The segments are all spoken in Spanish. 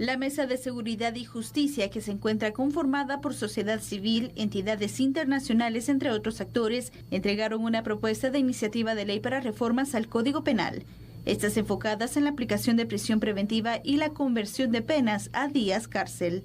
La Mesa de Seguridad y Justicia, que se encuentra conformada por sociedad civil, entidades internacionales, entre otros actores, entregaron una propuesta de iniciativa de ley para reformas al Código Penal. Estas enfocadas en la aplicación de prisión preventiva y la conversión de penas a días cárcel.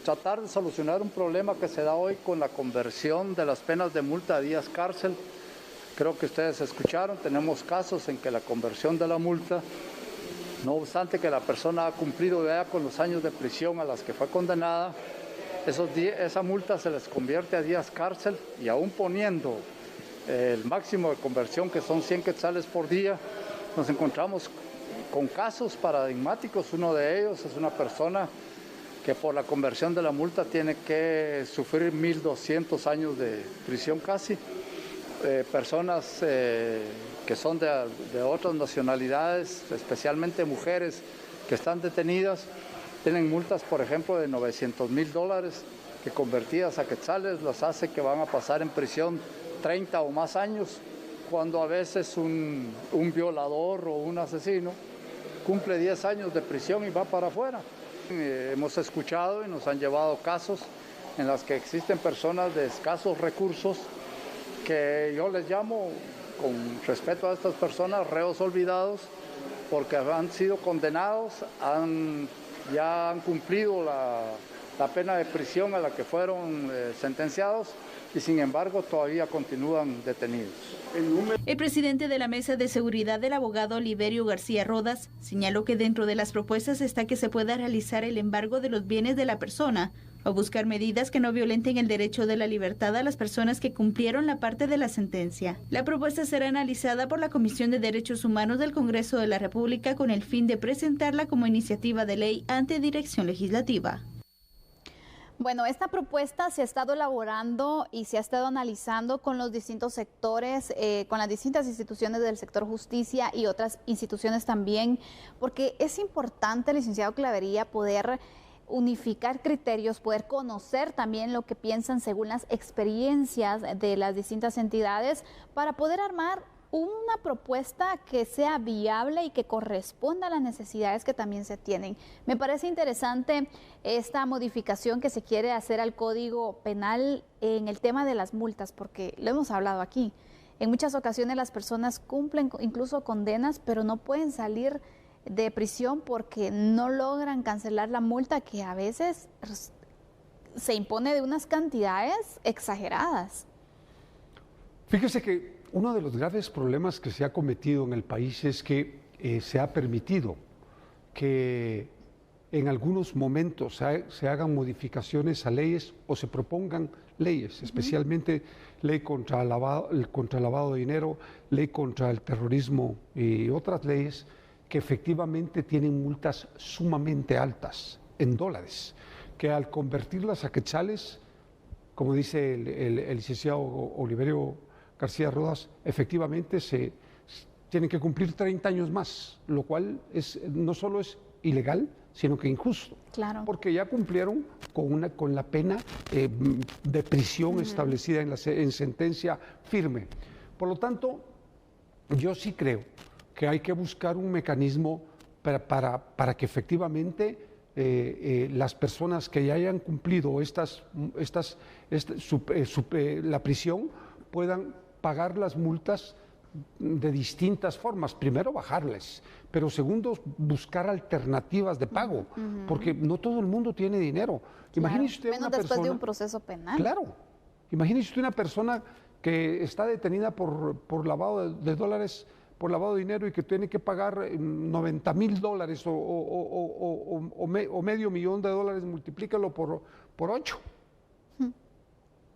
Tratar de solucionar un problema que se da hoy con la conversión de las penas de multa a días cárcel. Creo que ustedes escucharon, tenemos casos en que la conversión de la multa, no obstante que la persona ha cumplido ya con los años de prisión a las que fue condenada, esa multa se les convierte a días cárcel y aún poniendo el máximo de conversión, que son 100 quetzales por día, nos encontramos con casos paradigmáticos. Uno de ellos es una persona que por la conversión de la multa tiene que sufrir 1.200 años de prisión casi. Personas que son de otras nacionalidades, especialmente mujeres que están detenidas, tienen multas, por ejemplo, de $900,000, que convertidas a quetzales las hace que van a pasar en prisión 30 o más años, cuando a veces un violador o un asesino cumple 10 años de prisión y va para afuera. Hemos escuchado y nos han llevado casos en los que existen personas de escasos recursos, que yo les llamo, con respeto a estas personas, reos olvidados, porque han sido condenados, ya han cumplido la pena de prisión a la que fueron sentenciados, y sin embargo todavía continúan detenidos. El presidente de la Mesa de Seguridad, el abogado Oliverio García Rodas, señaló que dentro de las propuestas está que se pueda realizar el embargo de los bienes de la persona o buscar medidas que no violenten el derecho de la libertad a las personas que cumplieron la parte de la sentencia. La propuesta será analizada por la Comisión de Derechos Humanos del Congreso de la República con el fin de presentarla como iniciativa de ley ante dirección legislativa. Bueno, esta propuesta se ha estado elaborando y se ha estado analizando con los distintos sectores, con las distintas instituciones del sector justicia y otras instituciones también, porque es importante, licenciado Clavería, poder unificar criterios, poder conocer también lo que piensan según las experiencias de las distintas entidades para poder armar una propuesta que sea viable y que corresponda a las necesidades que también se tienen. Me parece interesante esta modificación que se quiere hacer al Código Penal en el tema de las multas, porque lo hemos hablado aquí. En muchas ocasiones las personas cumplen incluso condenas, pero no pueden salir de prisión porque no logran cancelar la multa, que a veces se impone de unas cantidades exageradas. Fíjese que uno de los graves problemas que se ha cometido en el país es que se ha permitido que en algunos momentos se hagan modificaciones a leyes o se propongan leyes, especialmente ley contra el lavado de dinero, ley contra el terrorismo y otras leyes que efectivamente tienen multas sumamente altas en dólares, que al convertirlas a quetzales, como dice el licenciado Oliverio García Rodas, efectivamente se tienen que cumplir 30 años más, lo cual no solo es ilegal, sino que injusto. Claro. Porque ya cumplieron con la pena de prisión establecida en sentencia firme. Por lo tanto, yo sí creo que hay que buscar un mecanismo para que efectivamente las personas que ya hayan cumplido la prisión puedan pagar las multas de distintas formas. Primero, bajarles, pero segundo, buscar alternativas de pago, porque no todo el mundo tiene dinero. Claro. Imagínese usted menos después de un proceso penal. Claro. Imagínese usted una persona que está detenida por lavado de dólares, por lavado de dinero, y que tiene que pagar $90,000 o $500,000, multiplícalo por 8.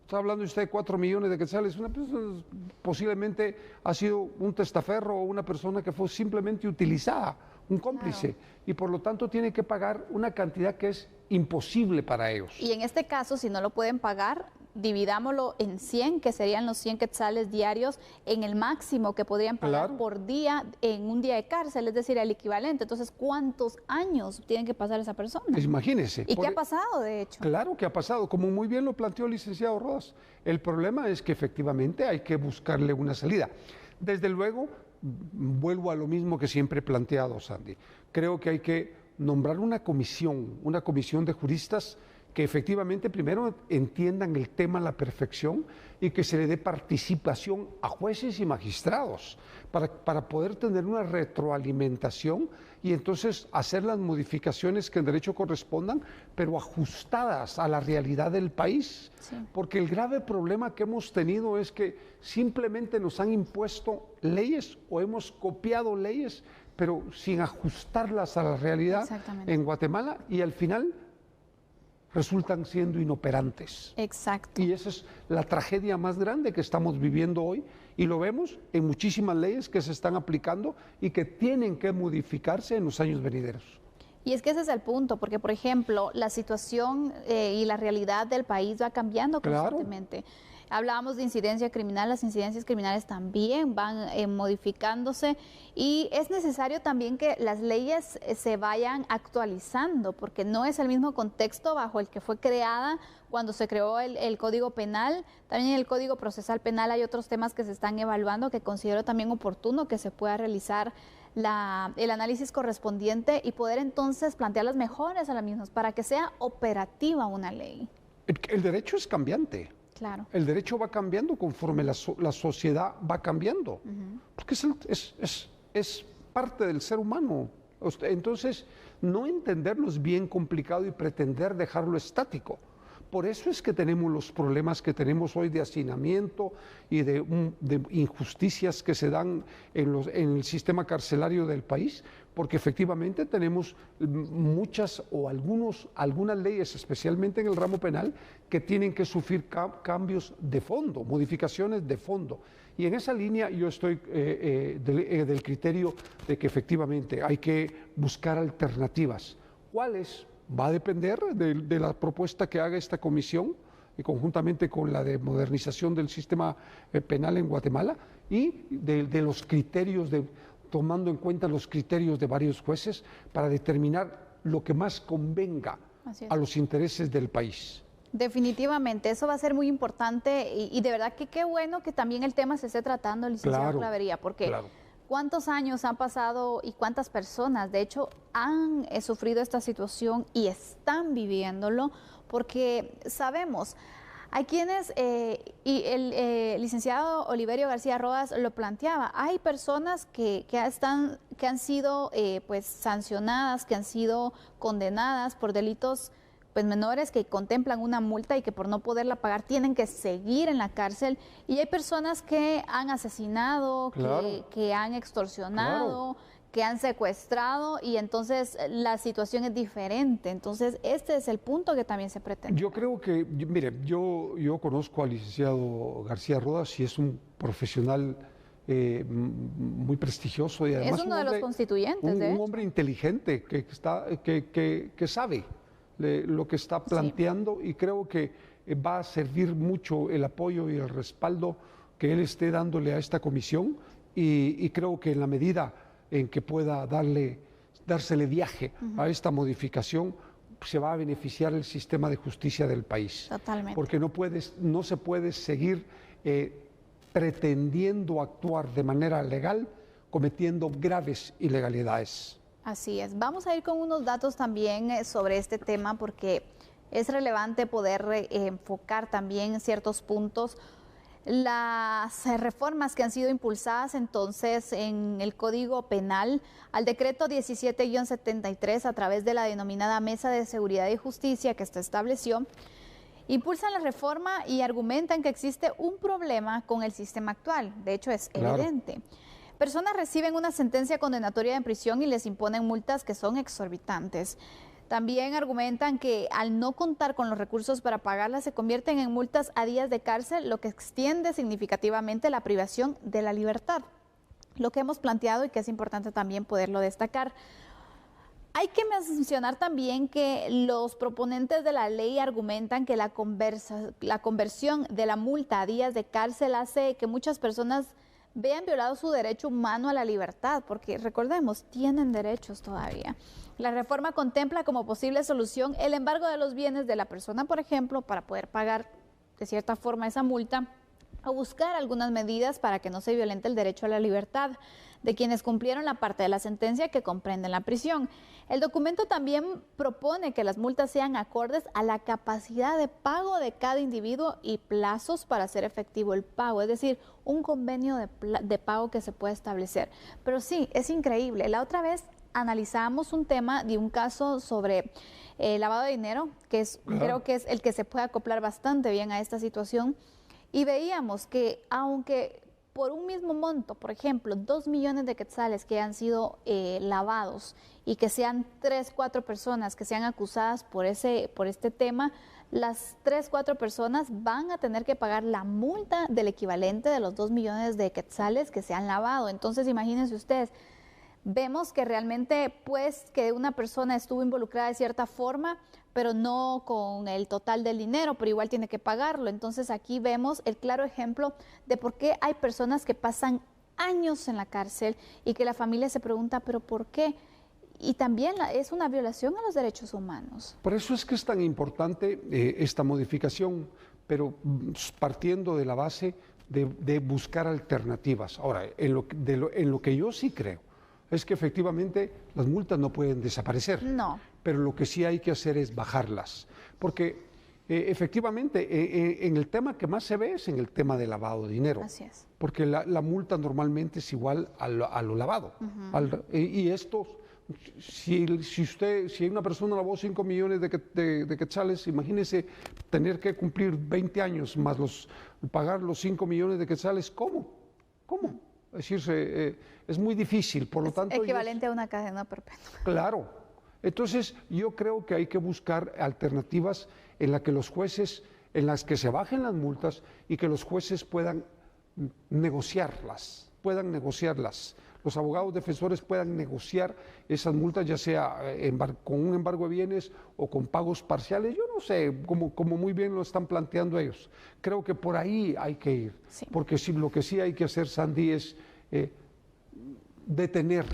Está hablando usted de 4 millones de quetzales. Una persona posiblemente ha sido un testaferro o una persona que fue simplemente utilizada, un cómplice, claro. Y por lo tanto tiene que pagar una cantidad que es imposible para ellos. Y en este caso, si no lo pueden pagar, dividámoslo en 100, que serían los 100 quetzales diarios, en el máximo que podrían pagar, claro, por día en un día de cárcel, es decir, el equivalente. Entonces, ¿cuántos años tienen que pasar esa persona? Pues imagínese. ¿Y qué ha pasado, de hecho? Claro que ha pasado, como muy bien lo planteó el licenciado Rodas. El problema es que efectivamente hay que buscarle una salida. Desde luego, vuelvo a lo mismo que siempre he planteado, Sandy. Creo que hay que nombrar una comisión de juristas que efectivamente primero entiendan el tema a la perfección y que se le dé participación a jueces y magistrados para poder tener una retroalimentación y entonces hacer las modificaciones que en derecho correspondan, pero ajustadas a la realidad del país. Sí. Porque el grave problema que hemos tenido es que simplemente nos han impuesto leyes o hemos copiado leyes, pero sin ajustarlas a la realidad en Guatemala, y al final resultan siendo inoperantes. Exacto. Y esa es la tragedia más grande que estamos viviendo hoy, y lo vemos en muchísimas leyes que se están aplicando y que tienen que modificarse en los años venideros. Y es que ese es el punto, porque por ejemplo, la situación y la realidad del país va cambiando constantemente. Hablábamos de incidencia criminal, las incidencias criminales también van modificándose, y es necesario también que las leyes se vayan actualizando, porque no es el mismo contexto bajo el que fue creada cuando se creó el Código Penal. También en el Código Procesal Penal hay otros temas que se están evaluando, que considero también oportuno que se pueda realizar el análisis correspondiente y poder entonces plantear las mejoras a las mismas para que sea operativa una ley. El derecho es cambiante. Claro. El derecho va cambiando conforme la sociedad va cambiando, porque es parte del ser humano. Entonces, no entenderlo es bien complicado y pretender dejarlo estático. Por eso es que tenemos los problemas que tenemos hoy de hacinamiento y de injusticias que se dan en el sistema carcelario del país, porque efectivamente tenemos muchas o algunas leyes, especialmente en el ramo penal, que tienen que sufrir cambios de fondo, modificaciones de fondo. Y en esa línea yo estoy del criterio de que efectivamente hay que buscar alternativas. ¿Cuáles? Va a depender de la propuesta que haga esta comisión, y conjuntamente con la de modernización del sistema penal en Guatemala, y de los criterios, tomando en cuenta los criterios de varios jueces para determinar lo que más convenga a los intereses del país. Definitivamente, eso va a ser muy importante, y de verdad que qué bueno que también el tema se esté tratando, licenciado Clavería, porque ¿cuántos años han pasado y cuántas personas, de hecho, han sufrido esta situación y están viviéndolo? Porque sabemos, hay quienes, y el licenciado Oliverio García Rodas lo planteaba, hay personas que han sido pues sancionadas, que han sido condenadas por delitos pues menores, que contemplan una multa y que por no poderla pagar tienen que seguir en la cárcel, y hay personas que han asesinado, que han extorsionado, que han secuestrado, y entonces la situación es diferente. Entonces este es el punto que también se pretende. Yo creo que, mire, yo conozco al licenciado García Rodas y es un profesional muy prestigioso, y además es uno de los constituyentes, un hombre inteligente que sabe lo que está planteando, y creo que va a servir mucho el apoyo y el respaldo que él esté dándole a esta comisión, y creo que en la medida en que pueda dársele viaje a esta modificación, se va a beneficiar el sistema de justicia del país. Totalmente. Porque no se puede seguir pretendiendo actuar de manera legal, cometiendo graves ilegalidades. Así es. Vamos a ir con unos datos también sobre este tema, porque es relevante poder enfocar también ciertos puntos. Las reformas que han sido impulsadas entonces en el Código Penal al decreto 17-73 a través de la denominada Mesa de Seguridad y Justicia que se estableció, impulsan la reforma y argumentan que existe un problema con el sistema actual. De hecho, es evidente. Personas reciben una sentencia condenatoria en prisión y les imponen multas que son exorbitantes. También argumentan que al no contar con los recursos para pagarlas se convierten en multas a días de cárcel, lo que extiende significativamente la privación de la libertad. Lo que hemos planteado y que es importante también poderlo destacar. Hay que mencionar también que los proponentes de la ley argumentan que la conversión de la multa a días de cárcel hace que muchas personas vean violado su derecho humano a la libertad, porque recordemos, tienen derechos todavía. La reforma contempla como posible solución el embargo de los bienes de la persona, por ejemplo, para poder pagar de cierta forma esa multa, o buscar algunas medidas para que no se violente el derecho a la libertad de quienes cumplieron la parte de la sentencia que comprende la prisión. El documento también propone que las multas sean acordes a la capacidad de pago de cada individuo y plazos para hacer efectivo el pago, es decir, un convenio de pago que se puede establecer. Pero sí, es increíble. La otra vez analizábamos un tema de un caso sobre lavado de dinero, que creo que es el que se puede acoplar bastante bien a esta situación, y veíamos que aunque por un mismo monto, por ejemplo, 2 millones de quetzales que han sido lavados y que sean 3, 4 personas que sean acusadas por este tema, las 3, 4 personas van a tener que pagar la multa del equivalente de los 2 millones de quetzales que se han lavado. Entonces, imagínense ustedes, vemos que realmente, pues, que una persona estuvo involucrada de cierta forma, pero no con el total del dinero, pero igual tiene que pagarlo. Entonces aquí vemos el claro ejemplo de por qué hay personas que pasan años en la cárcel y que la familia se pregunta, ¿pero por qué? Y también es una violación a los derechos humanos. Por eso es que es tan importante esta modificación, pero partiendo de la base de buscar alternativas. Ahora, en lo que yo sí creo es que efectivamente las multas no pueden desaparecer. No. Pero lo que sí hay que hacer es bajarlas, porque efectivamente en el tema que más se ve es en el tema de lavado de dinero. Así es. Porque la multa normalmente es igual a lo lavado. Y esto, si una persona lavó 5 millones de quetzales, imagínese tener que cumplir 20 años más pagar los 5 millones de quetzales, ¿cómo? Es decir, es muy difícil, por lo tanto... Equivalente a una cadena perpetua. Claro. Entonces, yo creo que hay que buscar alternativas en las que se bajen las multas y que los jueces puedan negociarlas. Los abogados defensores puedan negociar esas multas, ya sea con un embargo de bienes o con pagos parciales. Yo no sé, como muy bien lo están planteando ellos. Creo que por ahí hay que ir, sí. Porque lo que sí hay que hacer, Sandy, es detener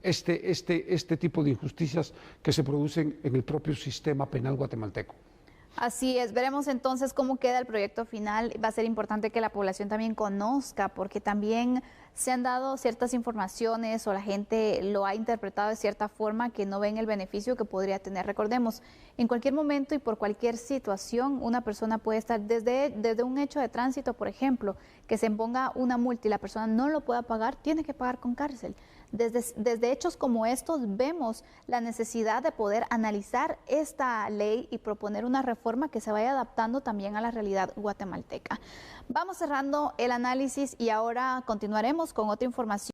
este tipo de injusticias que se producen en el propio sistema penal guatemalteco. Así es, veremos entonces cómo queda el proyecto final. Va a ser importante que la población también conozca, porque también se han dado ciertas informaciones o la gente lo ha interpretado de cierta forma que no ven el beneficio que podría tener. Recordemos, en cualquier momento y por cualquier situación, una persona puede estar desde un hecho de tránsito, por ejemplo, que se imponga una multa y la persona no lo pueda pagar, tiene que pagar con cárcel. Desde hechos como estos vemos la necesidad de poder analizar esta ley y proponer una reforma que se vaya adaptando también a la realidad guatemalteca. Vamos cerrando el análisis y ahora continuaremos con otra información.